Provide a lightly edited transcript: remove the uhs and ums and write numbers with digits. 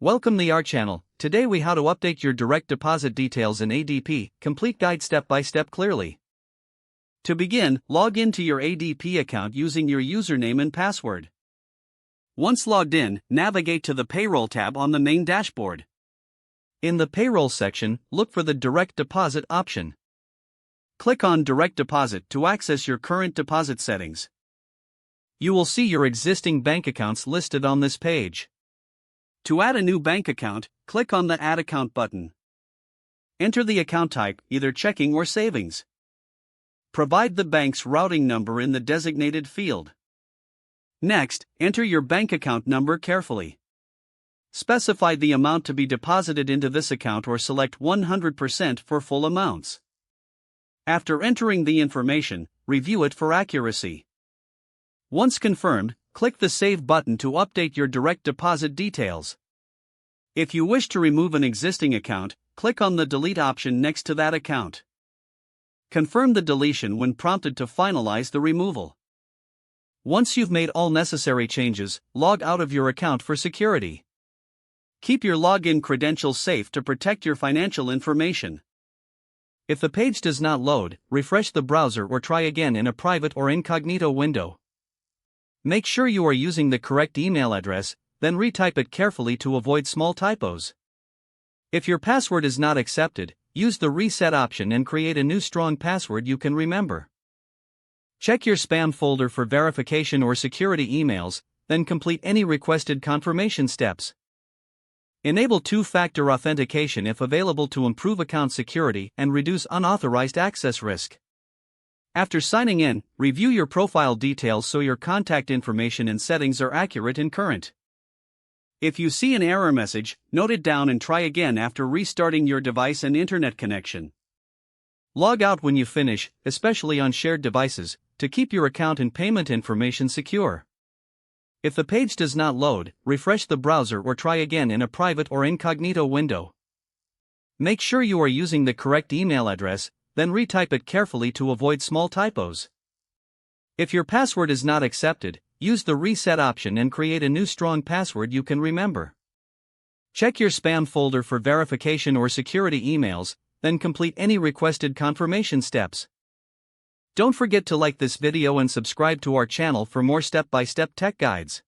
Welcome to our channel. Today we how to update your direct deposit details in ADP, complete guide step by step clearly. To begin, log into your ADP account using your username and password. Once logged in, navigate to the Payroll tab on the main dashboard. In the Payroll section, look for the Direct Deposit option. Click on Direct Deposit to access your current deposit settings. You will see your existing bank accounts listed on this page. To add a new bank account, click on the Add Account button. Enter the account type, either checking or savings. Provide the bank's routing number in the designated field. Next, enter your bank account number carefully. Specify the amount to be deposited into this account or select 100% for full amounts. After entering the information, review it for accuracy. Once confirmed, click the Save button to update your direct deposit details. If you wish to remove an existing account, click on the Delete option next to that account. Confirm the deletion when prompted to finalize the removal. Once you've made all necessary changes, log out of your account for security. Keep your login credentials safe to protect your financial information. If the page does not load, refresh the browser or try again in a private or incognito window. Make sure you are using the correct email address, then retype it carefully to avoid small typos. If your password is not accepted, use the Reset option and create a new strong password you can remember. Check your spam folder for verification or security emails, then complete any requested confirmation steps. Enable two-factor authentication if available to improve account security and reduce unauthorized access risk. After signing in, review your profile details so your contact information and settings are accurate and current. If you see an error message, note it down and try again after restarting your device and internet connection. Log out when you finish, especially on shared devices, to keep your account and payment information secure. If the page does not load, refresh the browser or try again in a private or incognito window. Make sure you are using the correct email address, then retype it carefully to avoid small typos. If your password is not accepted, use the Reset option and create a new strong password you can remember. Check your spam folder for verification or security emails, then complete any requested confirmation steps. Don't forget to like this video and subscribe to our channel for more step-by-step tech guides.